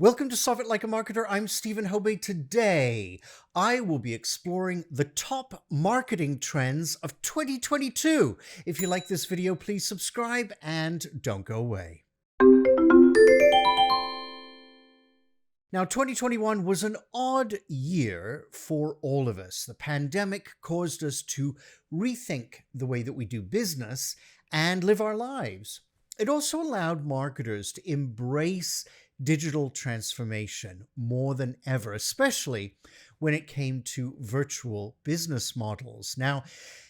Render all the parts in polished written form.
Welcome to Solve It Like a Marketer. I'm Stephen Hobey. Today, I will be exploring the top marketing trends of 2022. If you like this video, please subscribe and don't go away. Now, 2021 was an odd year for all of us. The pandemic caused us to rethink the way that we do business and live our lives. It also allowed marketers to embrace digital transformation more than ever, especially when it came to virtual business models. Now,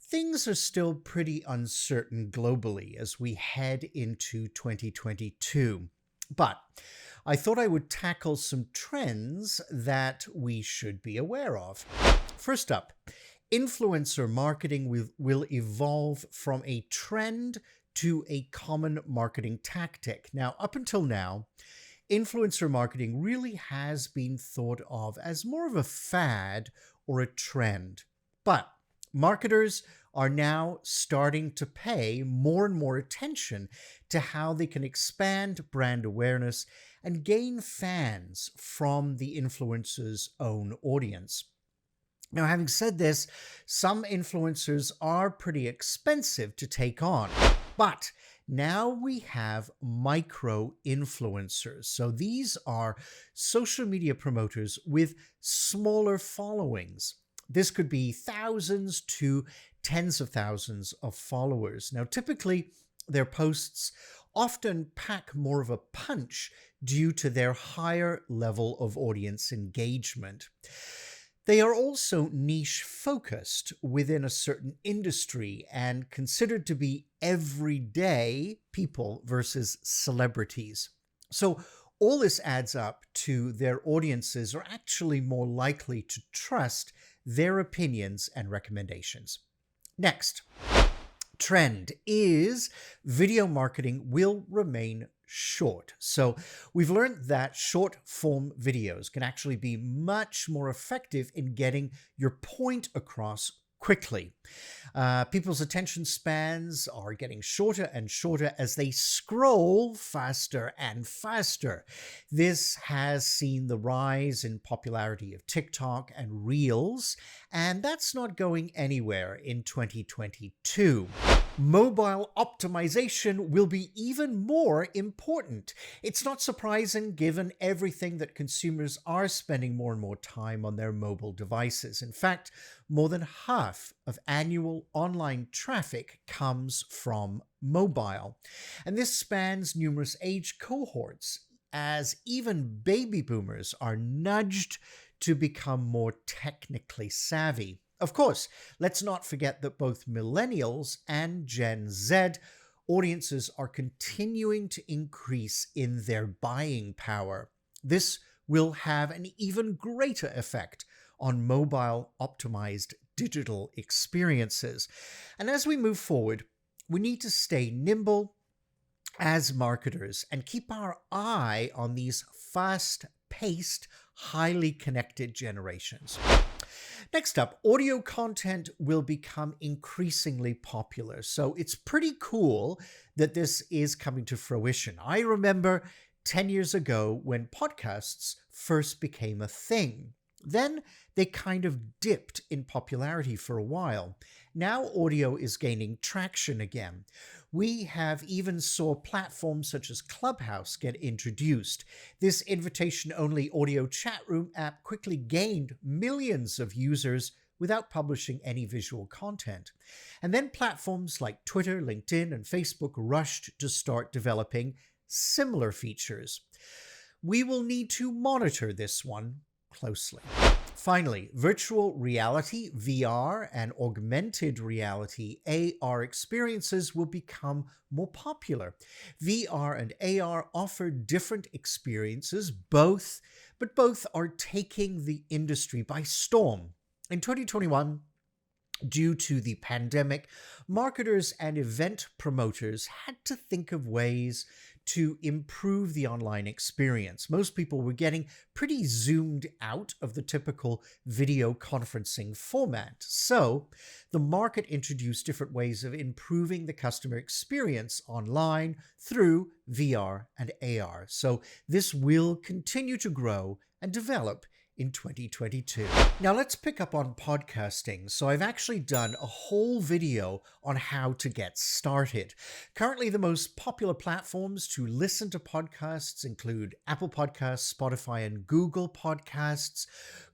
things are still pretty uncertain globally as we head into 2022, but I thought I would tackle some trends that we should be aware of. First up, influencer marketing will evolve from a trend to a common marketing tactic. Now, up until now, influencer marketing really has been thought of as more of a fad or a trend. But marketers are now starting to pay more and more attention to how they can expand brand awareness and gain fans from the influencer's own audience. Now, having said this, some influencers are pretty expensive to take on, but now we have micro influencers. So these are social media promoters with smaller followings. This could be thousands to tens of thousands of followers. Now, typically, their posts often pack more of a punch due to their higher level of audience engagement. They are also niche focused within a certain industry and considered to be everyday people versus celebrities. So all this adds up to their audiences are actually more likely to trust their opinions and recommendations. Next trend is video marketing will remain short. So we've learned that short form videos can actually be much more effective in getting your point across quickly. People's attention spans are getting shorter and shorter as they scroll faster and faster. This has seen the rise in popularity of TikTok and Reels, and that's not going anywhere in 2022. Mobile optimization will be even more important. It's not surprising given everything that consumers are spending more and more time on their mobile devices. In fact, more than half of annual online traffic comes from mobile. And this spans numerous age cohorts, as even baby boomers are nudged to become more technically savvy. Of course, let's not forget that both millennials and Gen Z audiences are continuing to increase in their buying power. This will have an even greater effect on mobile optimized digital experiences. And as we move forward, we need to stay nimble as marketers and keep our eye on these fast-paced, highly connected generations. Next up, audio content will become increasingly popular. So it's pretty cool that this is coming to fruition. I remember 10 years ago when podcasts first became a thing. Then they kind of dipped in popularity for a while. Now audio is gaining traction again. We have even saw platforms such as Clubhouse get introduced. This invitation-only audio chat room app quickly gained millions of users without publishing any visual content. And then platforms like Twitter, LinkedIn, and Facebook rushed to start developing similar features. We will need to monitor this one closely. Finally, virtual reality, VR, and augmented reality, AR experiences will become more popular. VR and AR offer different experiences, but both are taking the industry by storm. In 2021, due to the pandemic, marketers and event promoters had to think of ways to improve the online experience. Most people were getting pretty zoomed out of the typical video conferencing format. So the market introduced different ways of improving the customer experience online through VR and AR. So this will continue to grow and develop in 2022. Now let's pick up on podcasting. So I've actually done a whole video on how to get started. Currently, the most popular platforms to listen to podcasts include Apple Podcasts, Spotify, and Google Podcasts.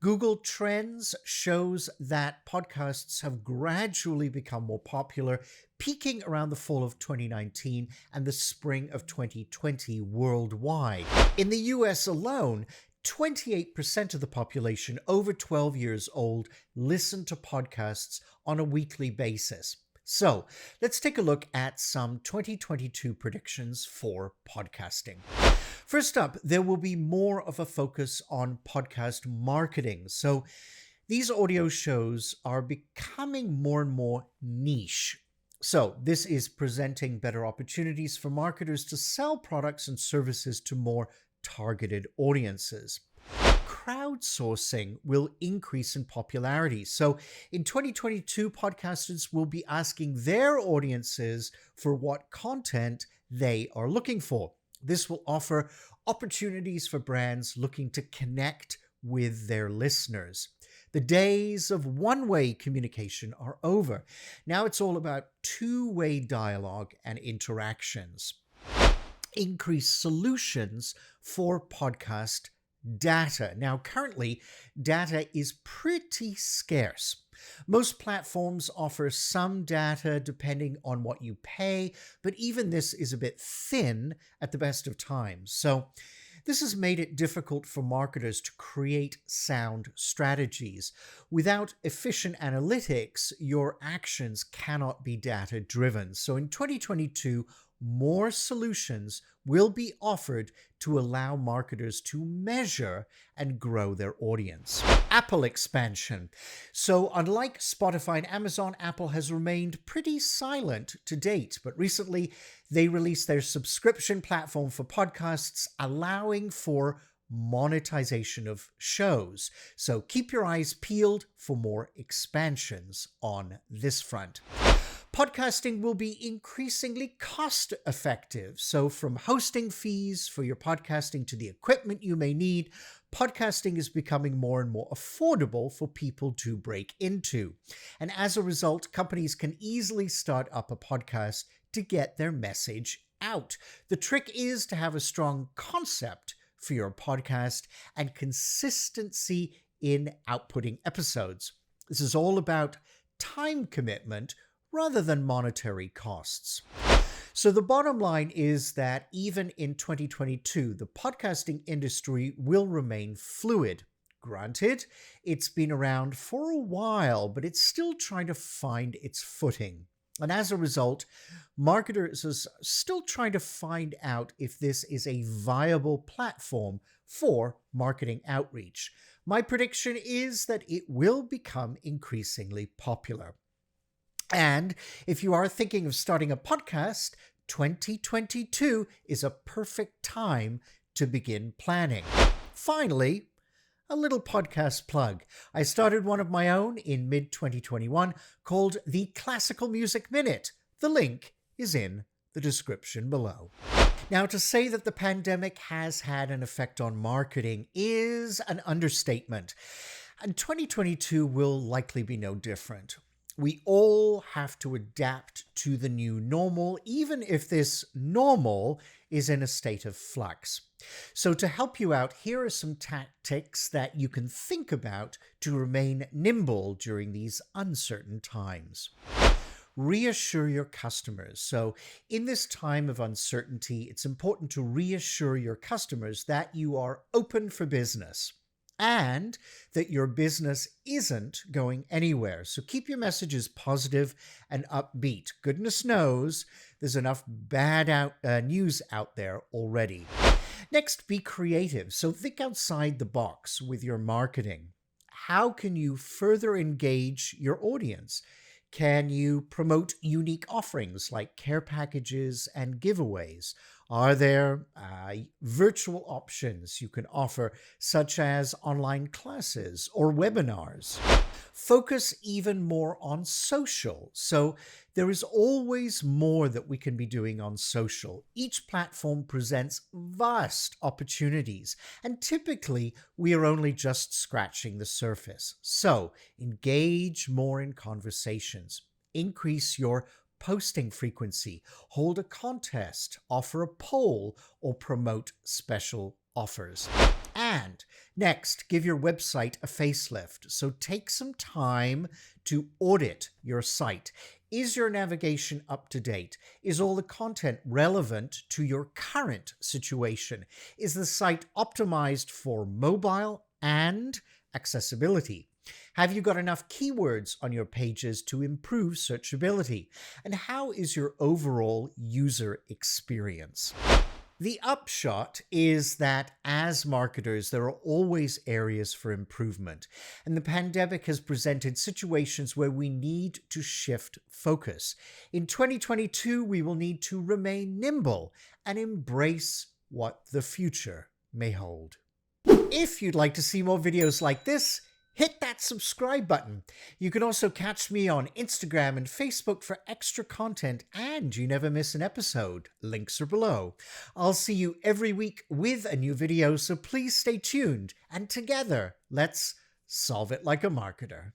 Google Trends shows that podcasts have gradually become more popular, peaking around the fall of 2019 and the spring of 2020 worldwide. In the US alone, 28% of the population over 12 years old listen to podcasts on a weekly basis. So let's take a look at some 2022 predictions for podcasting. First up, there will be more of a focus on podcast marketing. So these audio shows are becoming more and more niche. So this is presenting better opportunities for marketers to sell products and services to more targeted audiences. Crowdsourcing will increase in popularity. So in 2022, podcasters will be asking their audiences for what content they are looking for. This will offer opportunities for brands looking to connect with their listeners. The days of one-way communication are over. Now it's all about two-way dialogue and interactions. Increased solutions for podcast data. Now, currently, data is pretty scarce. Most platforms offer some data depending on what you pay, but even this is a bit thin at the best of times. So this has made it difficult for marketers to create sound strategies. Without efficient analytics, your actions cannot be data-driven. So in 2022, more solutions will be offered to allow marketers to measure and grow their audience. Apple expansion. So unlike Spotify and Amazon, Apple has remained pretty silent to date, but recently they released their subscription platform for podcasts, allowing for monetization of shows. So keep your eyes peeled for more expansions on this front. Podcasting will be increasingly cost effective. So from hosting fees for your podcasting to the equipment you may need, podcasting is becoming more and more affordable for people to break into. And as a result, companies can easily start up a podcast to get their message out. The trick is to have a strong concept for your podcast and consistency in outputting episodes. This is all about time commitment rather than monetary costs. So the bottom line is that even in 2022, the podcasting industry will remain fluid. Granted, it's been around for a while, but it's still trying to find its footing. And as a result, marketers are still trying to find out if this is a viable platform for marketing outreach. My prediction is that it will become increasingly popular. And if you are thinking of starting a podcast, 2022 is a perfect time to begin planning. Finally, a little podcast plug. I started one of my own in mid-2021 called the Classical Music Minute. The link is in the description below. Now, to say that the pandemic has had an effect on marketing is an understatement, and 2022 will likely be no different. We all have to adapt to the new normal, even if this normal is in a state of flux. So to help you out, here are some tactics that you can think about to remain nimble during these uncertain times. Reassure your customers. So in this time of uncertainty, it's important to reassure your customers that you are open for business and that your business isn't going anywhere. So keep your messages positive and upbeat. Goodness knows there's enough bad news out there already. Next, be creative. So think outside the box with your marketing. How can you further engage your audience? Can you promote unique offerings like care packages and giveaways? Are there virtual options you can offer, such as online classes or webinars? Focus even more on social. So there is always more that we can be doing on social. Each platform presents vast opportunities, and typically we are only just scratching the surface. So engage more in conversations, increase your posting frequency, hold a contest, offer a poll, or promote special offers. And next, give your website a facelift. So take some time to audit your site. Is your navigation up to date? Is all the content relevant to your current situation? Is the site optimized for mobile and accessibility? Have you got enough keywords on your pages to improve searchability? And how is your overall user experience? The upshot is that as marketers, there are always areas for improvement, and the pandemic has presented situations where we need to shift focus. In 2022, we will need to remain nimble and embrace what the future may hold. If you'd like to see more videos like this, hit that subscribe button. You can also catch me on Instagram and Facebook for extra content, and you never miss an episode. Links are below. I'll see you every week with a new video, so please stay tuned, and together, let's solve it like a marketer.